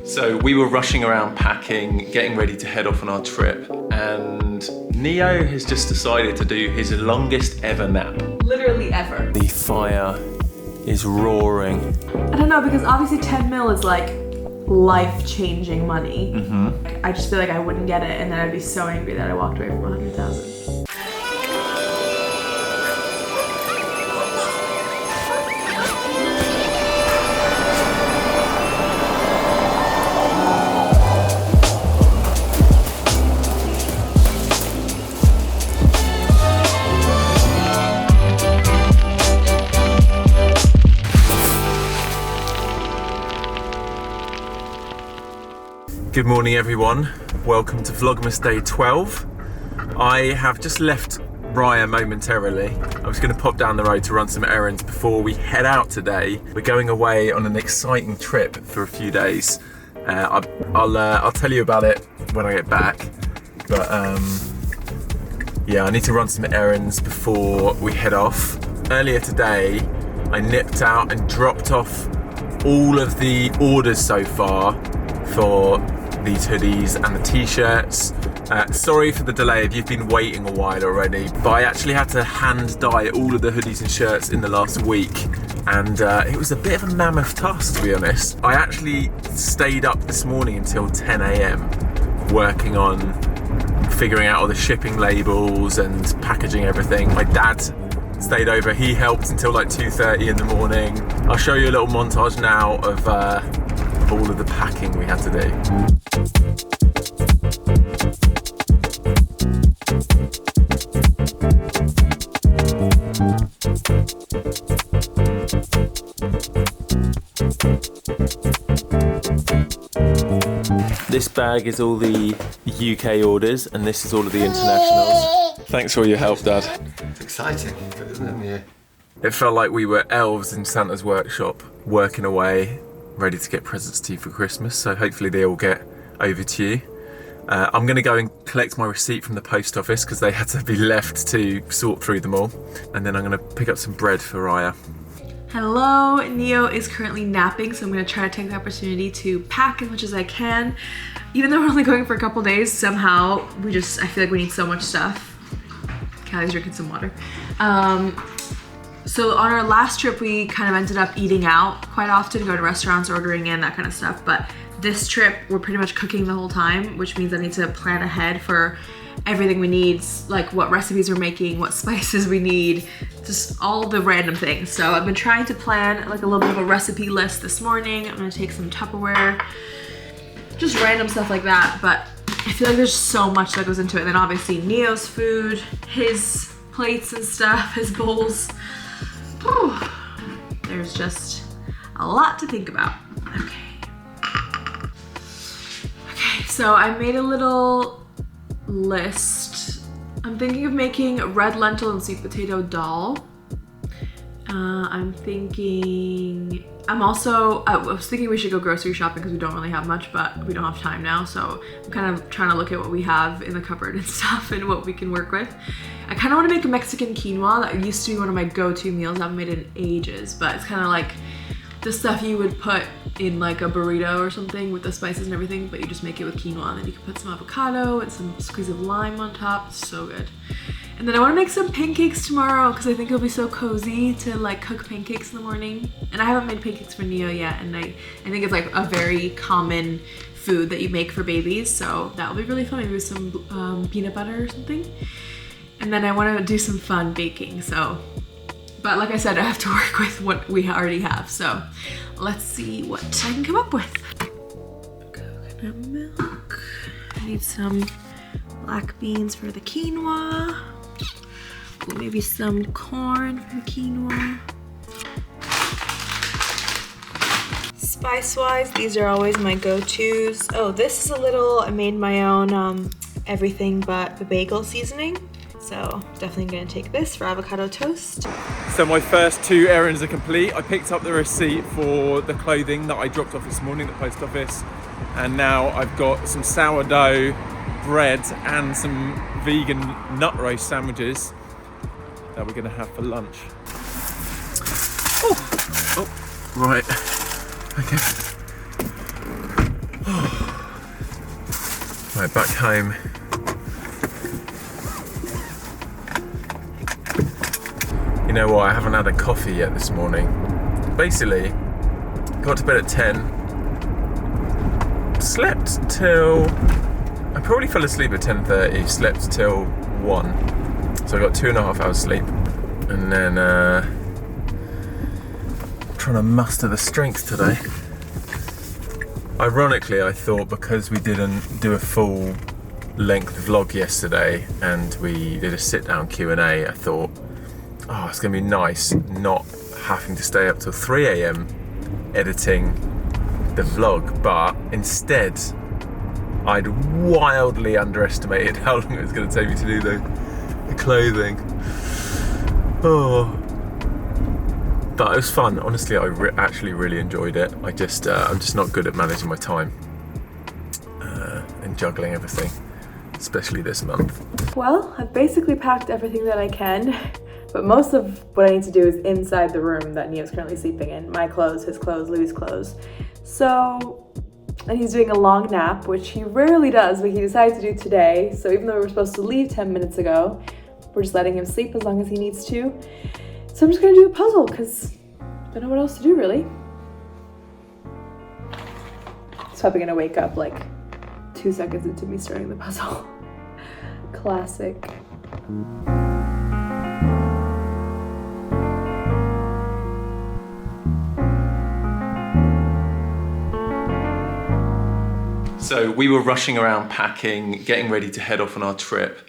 So we were rushing around packing, getting ready to head off on our trip, and Neo has just decided to do his longest ever nap. Literally ever. The fire is roaring. I don't know, because obviously 10 mil is like life-changing money. I just feel like I wouldn't get it, and then I'd be so angry that I walked away from 100,000. Good morning everyone, welcome to Vlogmas day 12. I have just left Raya momentarily. I was going to pop down the road to run some errands before we head out today. We're going away on an exciting trip for a few days. I'll tell you about it when I get back. But yeah, I need to run some errands before we head off. Earlier today, I nipped out and dropped off all of the orders so far for these hoodies and the t-shirts. Sorry for the delay if you've been waiting a while already, but I actually had to hand dye all of the hoodies and shirts in the last week, and it was a bit of a mammoth task, to be honest. I actually stayed up this morning until 10 AM working on figuring out all the shipping labels and packaging everything. My dad stayed over, he helped until like 2:30 in the morning. I'll show you a little montage now of all of the packing we had to do. This bag is all the UK orders, and this is all of the internationals. Thanks for all your help, Dad. It's exciting, isn't it? Yeah. It felt like we were elves in Santa's workshop, working away, ready to get presents to you for Christmas, so hopefully they all get over to you. I'm going to go and collect my receipt from the post office because they had to be left to sort through them all, and then I'm going to pick up some bread for Raya. Hello, Neo is currently napping, so I'm going to try to take the opportunity to pack as much as I can. Even though we're only going for a couple days, somehow I feel like we need so much stuff. Callie's drinking some water. So on our last trip, we kind of ended up eating out quite often, going to restaurants, ordering in, that kind of stuff. But this trip, we're pretty much cooking the whole time, which means I need to plan ahead for everything we need, like what recipes we're making, what spices we need, just all the random things. So I've been trying to plan like a little bit of a recipe list this morning. I'm gonna take some Tupperware, just random stuff like that. But I feel like there's so much that goes into it. And then obviously Neo's food, his plates and stuff, his bowls. Whew. There's just a lot to think about. Okay, so I made a little list. I'm thinking of making red lentil and sweet potato dal. I was thinking we should go grocery shopping because we don't really have much, but we don't have time now. So I'm kind of trying to look at what we have in the cupboard and stuff and what we can work with. I kind of want to make a Mexican quinoa. That used to be one of my go-to meals. I haven't made it in ages, but it's kind of like the stuff you would put in like a burrito or something with the spices and everything, but you just make it with quinoa, and then you can put some avocado and some squeeze of lime on top. It's so good. And then I want to make some pancakes tomorrow because I think it'll be so cozy to like cook pancakes in the morning. And I haven't made pancakes for Neo yet, and I think it's like a very common food that you make for babies, so that will be really fun. Maybe with some peanut butter or something. And then I want to do some fun baking, but like I said, I have to work with what we already have, so let's see what I can come up with. Coconut milk. I need some black beans for the quinoa. Ooh, maybe some corn for the quinoa. Spice-wise, these are always my go-tos. Oh, this is I made my own everything but the bagel seasoning. So definitely gonna take this for avocado toast. So my first two errands are complete. I picked up the receipt for the clothing that I dropped off this morning at the post office. And now I've got some sourdough bread and some vegan nut roast sandwiches that we're gonna have for lunch. Oh, right, okay. Right, back home. You know what, I haven't had a coffee yet this morning. Basically, got to bed at 10, slept till, I probably fell asleep at 10:30, slept till 1. So I got 2.5 hours sleep. And then, trying to muster the strength today. Ironically, I thought because we didn't do a full length vlog yesterday and we did a sit-down Q&A, I thought, oh, it's going to be nice not having to stay up till 3 a.m. editing the vlog, but instead I'd wildly underestimated how long it was going to take me to do the clothing. Oh. But it was fun. Honestly, I actually really enjoyed it. I'm just not good at managing my time and juggling everything, especially this month. Well, I've basically packed everything that I can, but most of what I need to do is inside the room that Neo's currently sleeping in. My clothes, his clothes, Louis' clothes. So, and he's doing a long nap, which he rarely does, but he decided to do today. So even though we were supposed to leave 10 minutes ago, we're just letting him sleep as long as he needs to. So I'm just gonna do a puzzle because I don't know what else to do really. He's probably gonna wake up like 2 seconds into me starting the puzzle. Classic. So we were rushing around packing, getting ready to head off on our trip.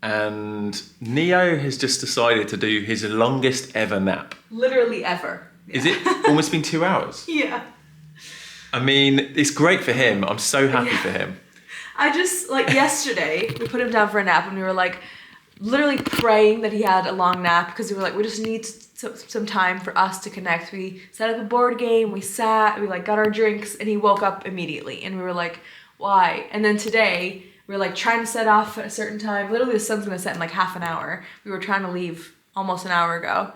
And Neo has just decided to do his longest ever nap. Literally ever. Is it almost been 2 hours? Yeah. I mean, it's great for him. I'm so happy for him. I just, like yesterday, we put him down for a nap and we were like literally praying that he had a long nap because we were like, we just need some time for us to connect. We set up a board game, we sat, we like got our drinks, and he woke up immediately and we were like, why? And then today, we were like trying to set off at a certain time. Literally the sun's gonna set in like half an hour. We were trying to leave almost an hour ago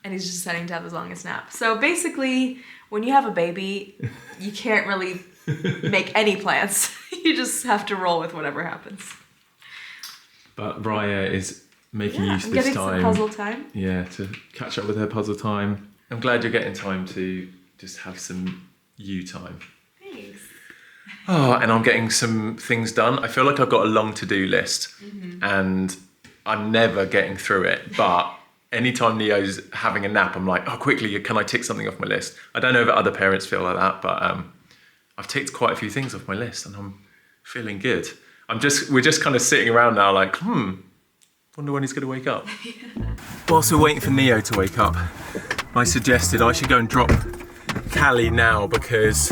and he's just deciding to have his longest nap. So basically, when you have a baby, you can't really make any plans. You just have to roll with whatever happens. But Raya is making use of this getting time. some puzzle time. Yeah, to catch up with her puzzle time. I'm glad you're getting time to just have some you time. Thanks. Oh, and I'm getting some things done. I feel like I've got a long to-do list and I'm never getting through it. But anytime Neo's having a nap, I'm like, oh, quickly, can I tick something off my list? I don't know if other parents feel like that, but I've ticked quite a few things off my list and I'm feeling good. We're just kind of sitting around now like, wonder when he's going to wake up. Whilst we're waiting for Neo to wake up, I suggested I should go and drop Cali now because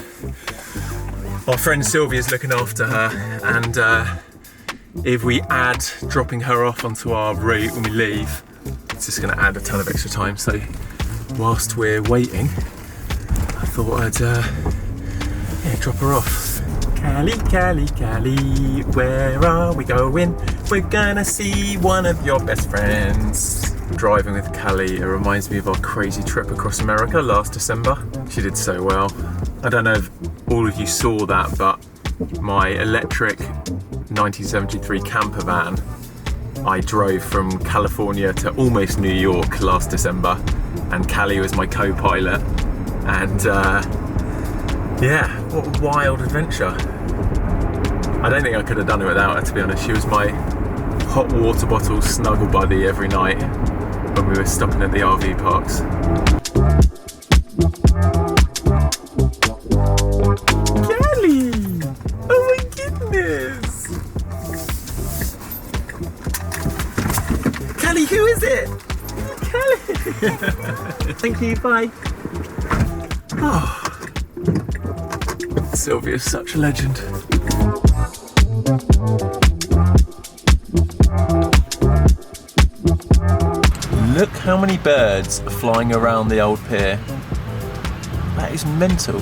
our friend Sylvia's looking after her, and if we add dropping her off onto our route when we leave, it's just going to add a ton of extra time. So whilst we're waiting, I thought I'd drop her off. Cali, Cali, Cali, where are we going? We're gonna see one of your best friends. Driving with Cali, it reminds me of our crazy trip across America last December. She did so well. I don't know if all of you saw that, but my electric 1973 camper van, I drove from California to almost New York last December, and Cali was my co-pilot. And yeah, what a wild adventure. I don't think I could have done it without her, to be honest. She was my hot water bottle snuggle buddy every night when we were stopping at the RV parks. Cali! Oh my goodness! Cali, who is it? Cali! Thank you, bye. Oh. Sylvia's such a legend. Look how many birds are flying around the old pier. That is mental.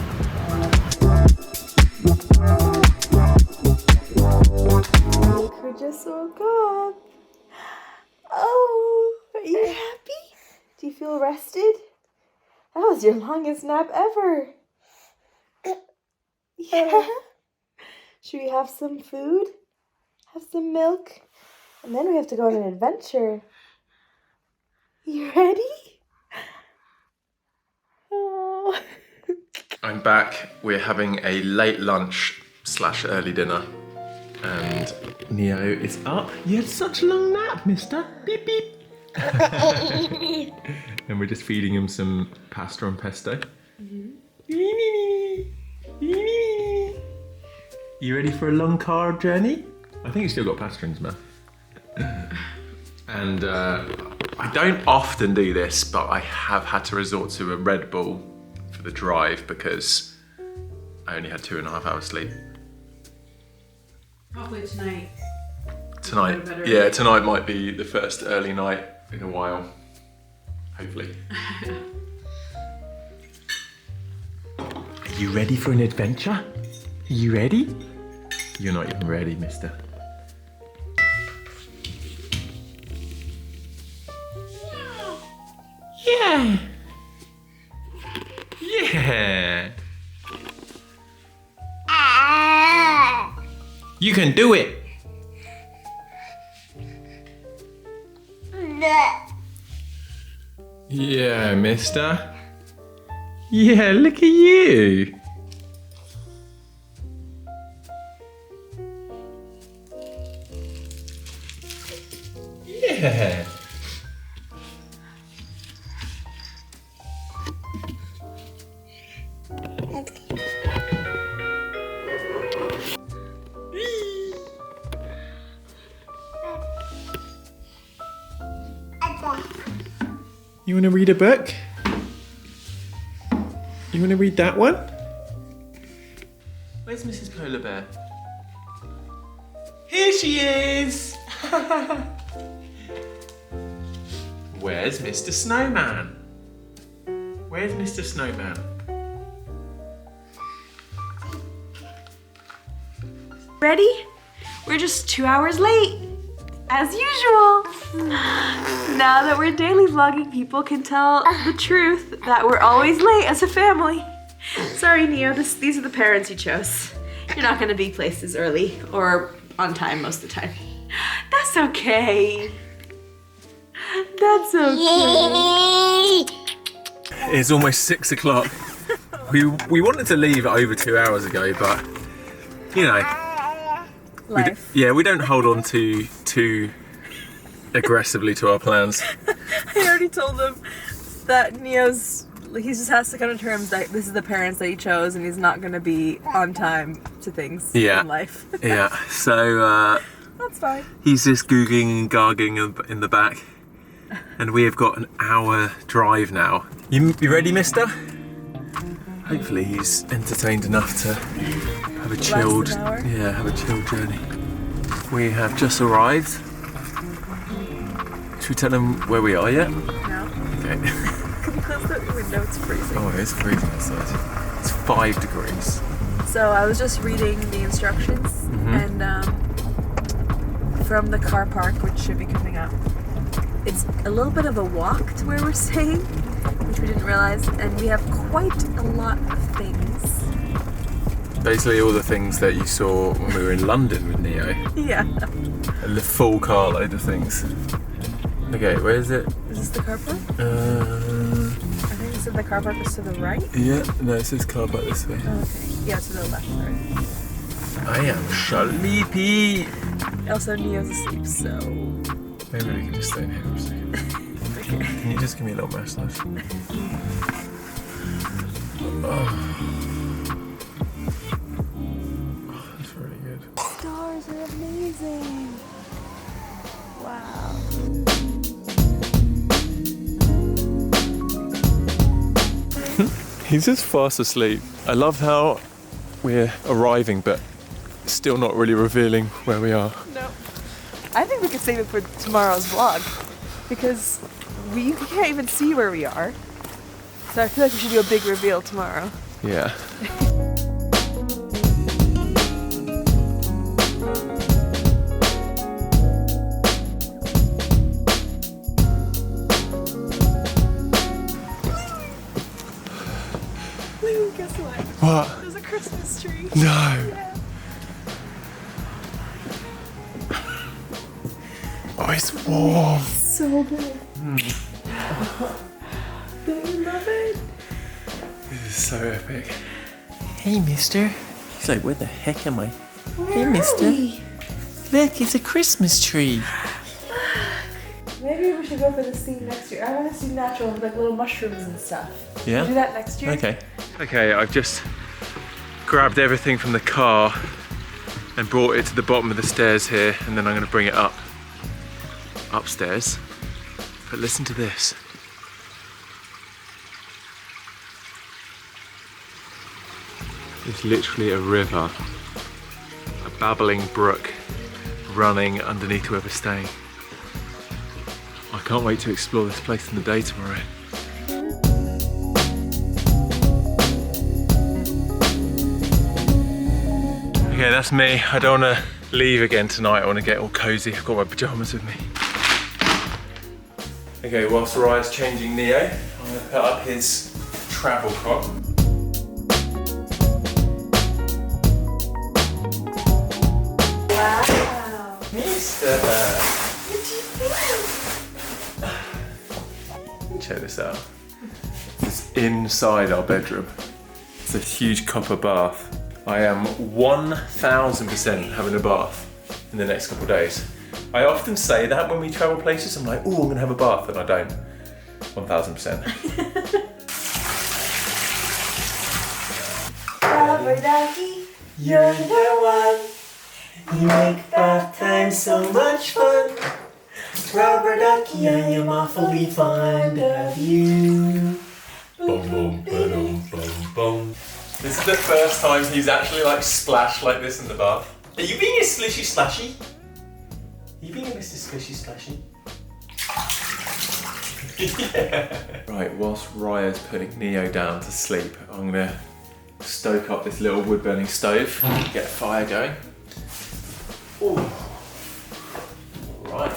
Look who just woke up. Oh, are you happy? Do you feel rested? That was your longest nap ever. Yeah. Should we have some food? Have some milk? And then we have to go on an adventure. You ready? Oh. I'm back. We're having a late lunch / early dinner. And Neo is up. You had such a long nap, mister. Beep, beep. And we're just feeding him some pasta and pesto. You ready for a long car journey? I think he's still got pasta in his mouth. And I don't often do this, but I have had to resort to a Red Bull for the drive because I only had 2.5 hours sleep. Hopefully tonight. Tonight, yeah, tonight might be the first early night in a while. Hopefully. Are you ready for an adventure? Are you ready? You're not even ready, mister. Yeah. Yeah. You can do it. Yeah, mister. Yeah, look at you. Yeah. You want to read a book? You want to read that one? Where's Mrs. Polar Bear? Here she is! Where's Mr. Snowman? Where's Mr. Snowman? Ready? We're just 2 hours late. As usual. Now that we're daily vlogging, people can tell the truth that we're always late as a family. Sorry, Neo, these are the parents you chose. You're not gonna be places early or on time most of the time. That's okay. That's okay. It's almost 6 o'clock. We wanted to leave over 2 hours ago, but you know, Life. we don't hold on too aggressively to our plans. I already told them that he just has to come to terms that this is the parents that he chose and he's not going to be on time to things in life. Yeah, so that's fine. he's just googling and gargling in the back, and we have got an hour drive now. You ready, mister? Hopefully he's entertained enough to have a chilled journey. We have just arrived. Should we tell them where we are yet? No. Okay. Can you close the window? It's freezing. Oh, it's freezing outside. It's 5 degrees. So I was just reading the instructions and from the car park, which should be coming up. It's a little bit of a walk to where we're staying, which we didn't realize, and we have quite a lot of things. Basically all the things that you saw when we were in London with Neo. Yeah. A full carload of things. Okay, where is it? Is this the car park? I think it said the car park is to the right. Yeah, no, it says car park this way. Oh, okay. Yeah, to the left, sorry. I am sleepy. Also, Neo's asleep, so... Maybe we can just stay in here for a second. Okay. Can you just give me a little massage? That's really good. Stars are amazing. Wow. He's just fast asleep. I love how we're arriving, but still not really revealing where we are. No. I think we could save it for tomorrow's vlog because we can't even see where we are. So I feel like we should do a big reveal tomorrow. Yeah. Lou, guess what? What? There's a Christmas tree. No. Yeah. it's warm. So good. Don't you love it? This is so epic. Hey, mister. He's like, where the heck am I? Where mister. are we? Look, it's a Christmas tree. Maybe we should go for this theme next year. I want to see natural, like little mushrooms and stuff. Yeah? We'll do that next year. Okay. Okay, I've just grabbed everything from the car and brought it to the bottom of the stairs here, and then I'm going to bring it upstairs. But listen to this. It's literally a river, a babbling brook running underneath where we're staying. I can't wait to explore this place in the day tomorrow. Okay, that's me. I don't want to leave again tonight. I want to get all cozy. I've got my pajamas with me. Okay, whilst Raya's changing Neo, I'm going to put up his travel cot. Wow. Mister! Check this out. It's inside our bedroom. It's a huge copper bath. I am 1000% having a bath in the next couple of days. I often say that when we travel places, I'm like, oh, I'm gonna have a bath, and I don't. 1000%. Rubber ducky, You're the one. You make bath time so much fun. Rubber ducky, I am awfully fond of you. Boom, boom, boom, boom, boom. This is the first time he's actually like splashed like this in the bath. Are you being a slishy splashy? Are you being a Mr. Slishy Splashy? Yeah. Right, whilst Raya's putting Neo down to sleep, I'm gonna stoke up this little wood burning stove, get a fire going. Ooh. Right.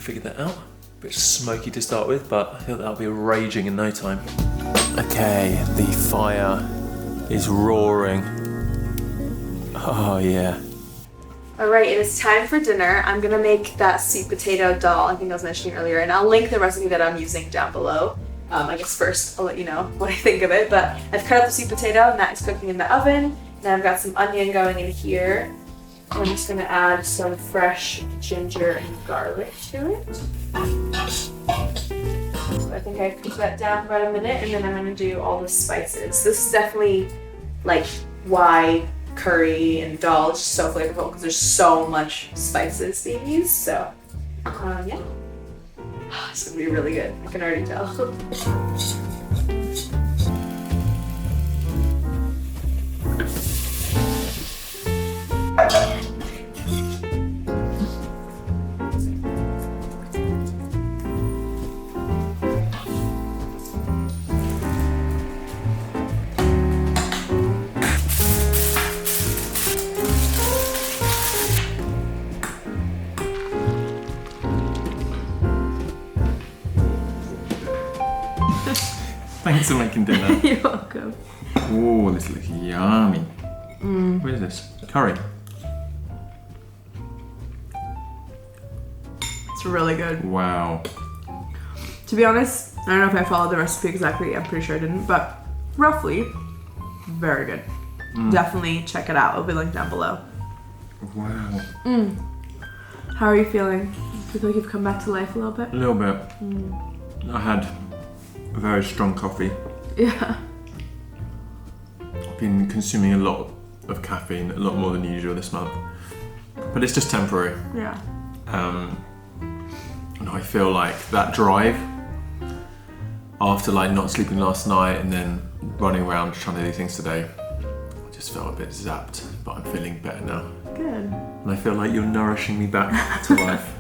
Figured that out. A bit smoky to start with, but I think that'll be raging in no time. Okay, the fire is roaring. Oh yeah. Alright, it is time for dinner. I'm gonna make that sweet potato dal I think I was mentioning earlier, and I'll link the recipe that I'm using down below. I guess first I'll let you know what I think of it, but I've cut up the sweet potato and that is cooking in the oven. Then I've got some onion going in here. I'm just gonna add some fresh ginger and garlic to it. So I think I cooked that down for about a minute, and then I'm gonna do all the spices. This is definitely like why curry and dal is just so flavorful, because there's so much spices being used. So yeah, it's gonna be really good. I can already tell. Thanks for making dinner. You're welcome. Oh, this looks yummy. What is this? Curry. It's really good. Wow. To be honest, I don't know if I followed the recipe exactly. I'm pretty sure I didn't, but roughly, very good. Definitely check it out. It'll be linked down below. Wow. How are you feeling? Do you feel like you've come back to life a little bit? A little bit. I had a very strong coffee. Yeah. I've been consuming a lot of caffeine, a lot more than usual this month. But it's just temporary. Yeah. And I feel like that drive, after like not sleeping last night and then running around trying to do things today, I just felt a bit zapped, but I'm feeling better now. Good. And I feel like you're nourishing me back to life.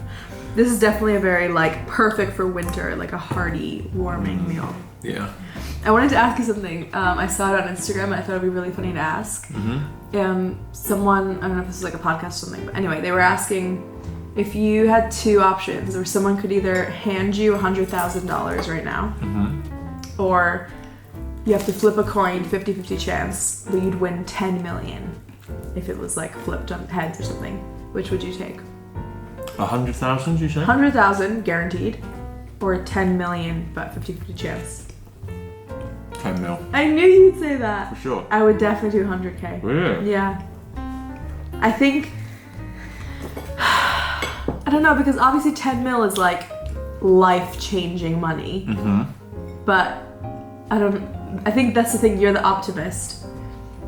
This is definitely a very like perfect for winter, like a hearty, warming meal. Yeah. I wanted to ask you something. I saw it on Instagram and I thought it'd be really funny to ask. Someone, I don't know if this is like a podcast or something, but anyway, they were asking if you had two options, or someone could either hand you $100,000 right now, or you have to flip a coin, 50-50 chance, but you'd win 10 million if it was like flipped on heads or something. Which would you take? 100,000, you say? 100,000 guaranteed, or 10 million but 50-50 chance. 10 mil. I knew you'd say that. For sure. I would definitely do 100K. Really? Yeah. I think, I don't know, because obviously 10 mil is like life-changing money. But I think that's the thing, you're the optimist.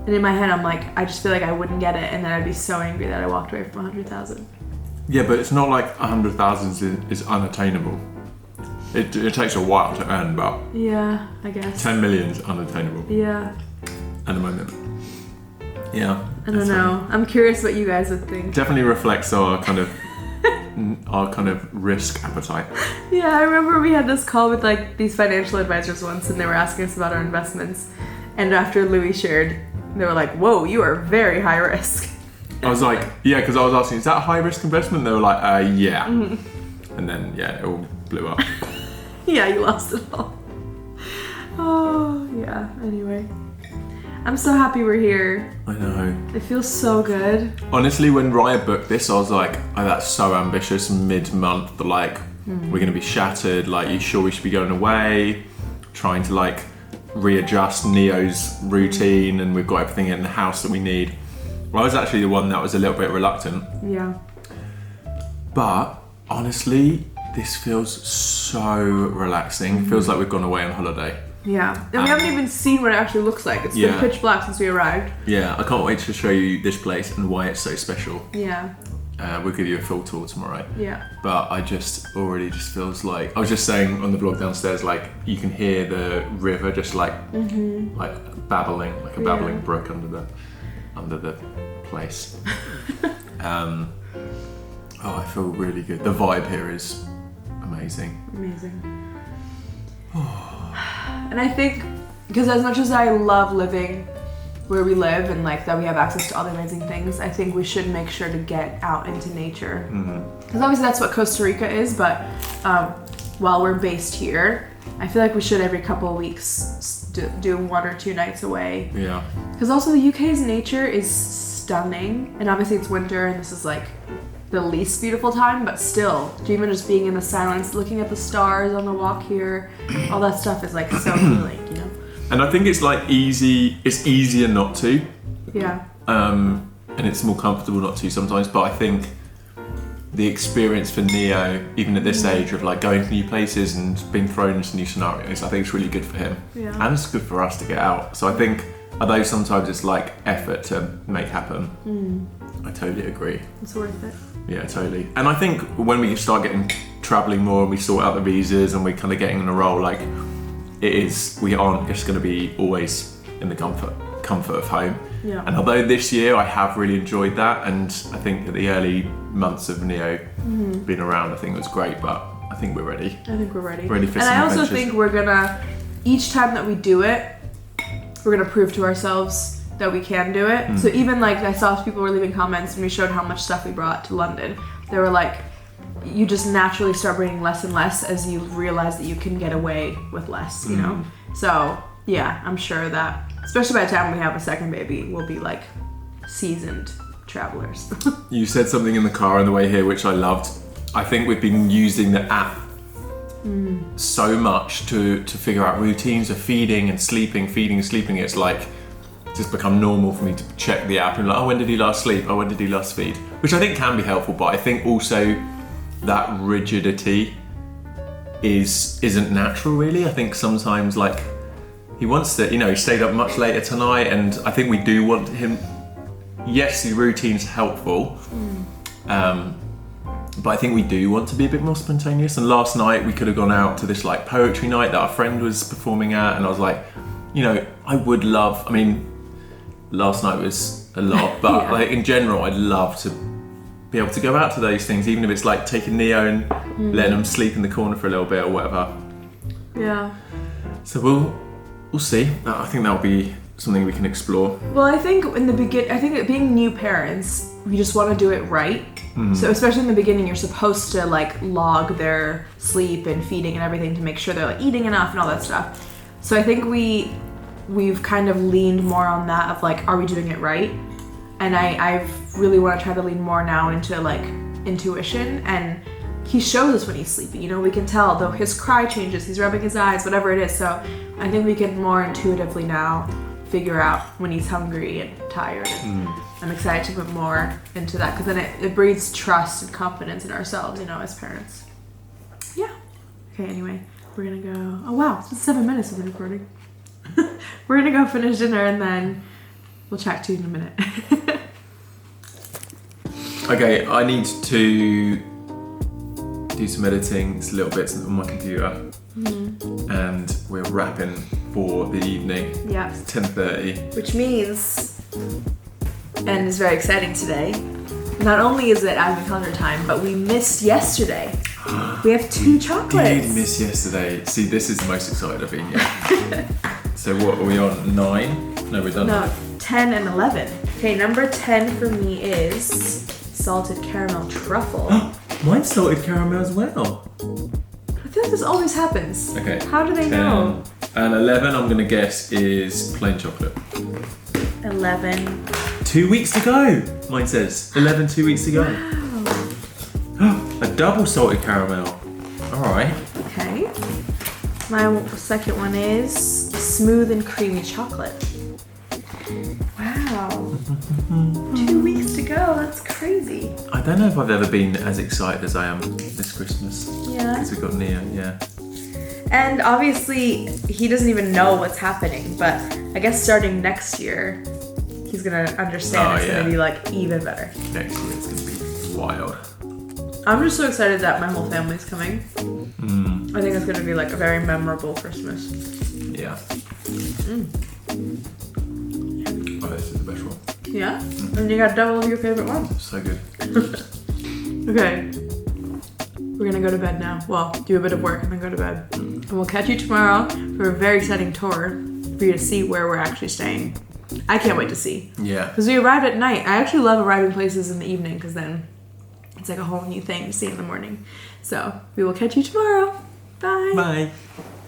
And in my head, I'm like, I just feel like I wouldn't get it, and then I'd be so angry that I walked away from 100,000. Yeah, but it's not like 100,000 is unattainable. It takes a while to earn, but Yeah, I guess. 10 million is unattainable Yeah. at the moment. Yeah. I don't know. I'm curious what you guys would think. Definitely reflects our kind of risk appetite. Yeah, I remember we had this call with like these financial advisors once, and they were asking us about our investments. And after Louis shared, they were like, "Whoa, you are very high risk." I was like, yeah, because I was asking, is that a high risk investment? They were like, yeah. And then, yeah, it all blew up. Yeah, you lost it all. Oh, yeah. Anyway, I'm so happy we're here. I know. It feels so good. Honestly, when Raya booked this, I was like, oh, that's so ambitious, mid-month, like, we're going to be shattered, like, you sure we should be going away? Trying to, like, readjust Neo's routine, and we've got everything in the house that we need. Well, I was actually the one that was a little bit reluctant. Yeah. But, honestly, this feels so relaxing. Feels like we've gone away on holiday. Yeah. And we haven't even seen what it actually looks like. It's been pitch black since we arrived. Yeah, I can't wait to show you this place and why it's so special. Yeah. We'll give you a full tour tomorrow. Yeah. But I just already just feels like, I was just saying on the vlog downstairs, like you can hear the river just like like babbling, like a babbling brook under the place. I feel really good. The vibe here is amazing. Amazing. And I think, because as much as I love living where we live and like that we have access to all the amazing things, I think we should make sure to get out into nature. Because obviously that's what Costa Rica is, but while we're based here, I feel like we should every couple of weeks do 1 or 2 nights away. Yeah. Because also the UK's nature is stunning, and obviously it's winter and this is like the least beautiful time, but still, even just being in the silence, looking at the stars on the walk here, all that stuff is like so healing, you know? And I think it's like it's easier not to. Yeah. And it's more comfortable not to sometimes, but I think the experience for Neo, even at this age, of like going to new places and being thrown into new scenarios, I think it's really good for him. Yeah. And it's good for us to get out. So I think, although sometimes it's like effort to make happen, I totally agree. It's worth it. Yeah, totally. And I think when we start getting traveling more and we sort out the visas and we're kind of getting in a roll, like we aren't just going to be always in the comfort of home. Yeah. And although this year I have really enjoyed that, and I think the early months of Neo being around, I think it was great, but I think we're ready. I think we're ready. Ready for and some I also adventures. think we're gonna, each time that we do it, we're gonna prove to ourselves that we can do it. So even like I saw people were leaving comments and we showed how much stuff we brought to London. They were like, you just naturally start bringing less and less as you realize that you can get away with less, you know? So yeah, I'm sure that, especially by the time we have a second baby, we'll be like seasoned travelers. You said something in the car on the way here which I loved. I think we've been using the app so much to figure out routines of feeding and sleeping. It's like just become normal for me to check the app and like, oh, when did he last sleep? Oh, when did he last feed? Which I think can be helpful, but I think also that rigidity isn't natural really. I think sometimes like he wants to, he stayed up much later tonight, and I think we do want him, yes, the routine's helpful, but I think we do want to be a bit more spontaneous. And last night we could have gone out to this like poetry night that our friend was performing at, and I was like, I would love, last night was a lot, but Yeah. like in general, I'd love to be able to go out to those things, even if it's like taking Neo and letting him sleep in the corner for a little bit or whatever. Yeah. So we'll see. I think that'll be something we can explore. Well, I think in the beginning, I think that being new parents, we just want to do it right. So especially in the beginning, you're supposed to like log their sleep and feeding and everything to make sure they're like eating enough and all that stuff. So I think we've kind of leaned more on that of like, are we doing it right? And I really want to try to lean more now into like intuition, and he shows us when he's sleepy. You know, we can tell though his cry changes, he's rubbing his eyes, whatever it is. So I think we can more intuitively now figure out when he's hungry and tired. And I'm excited to put more into that because then it breeds trust and confidence in ourselves, you know, as parents. Yeah. Okay, anyway, we're gonna go. Oh wow, it's been 7 minutes of the recording. We're gonna go finish dinner and then we'll chat to you in a minute. Okay, I need to do some editing. It's little bits on my computer. And we're wrapping for the evening. Yeah. It's 10:30. Which means, and it's very exciting today, not only is it Advent calendar time, but we missed yesterday. We have 2 chocolates. Did miss yesterday. See, this is the most excited I've been yet. So what are we on? 9? No, we're done. No, 10 and 11. Okay, number 10 for me is salted caramel truffle. Mine's salted caramel as well. I feel like this always happens. Okay. How do they 10. know? And 11, I'm going to guess, is plain chocolate. 11. 2 weeks to go, mine says. 11, 2 weeks to go. Wow. A double salted caramel. Alright. Okay. My second one is smooth and creamy chocolate. Wow. 2 weeks to go. That's crazy. I don't know if I've ever been as excited as I am this Christmas. Yeah. Because we got near, yeah. And obviously, he doesn't even know what's happening, but I guess starting next year, he's gonna understand it's gonna be like even better. Next year it's gonna be wild. I'm just so excited that my whole family's coming. I think it's gonna be like a very memorable Christmas. Yeah. Oh, this is the best one. Yeah? And you got double of your favorite one. So good. Okay. We're gonna go to bed now. Well, do a bit of work and then go to bed. And we'll catch you tomorrow for a very exciting tour for you to see where we're actually staying. I can't wait to see. Yeah. Because we arrived at night. I actually love arriving places in the evening because then it's like a whole new thing to see in the morning. So we will catch you tomorrow. Bye. Bye.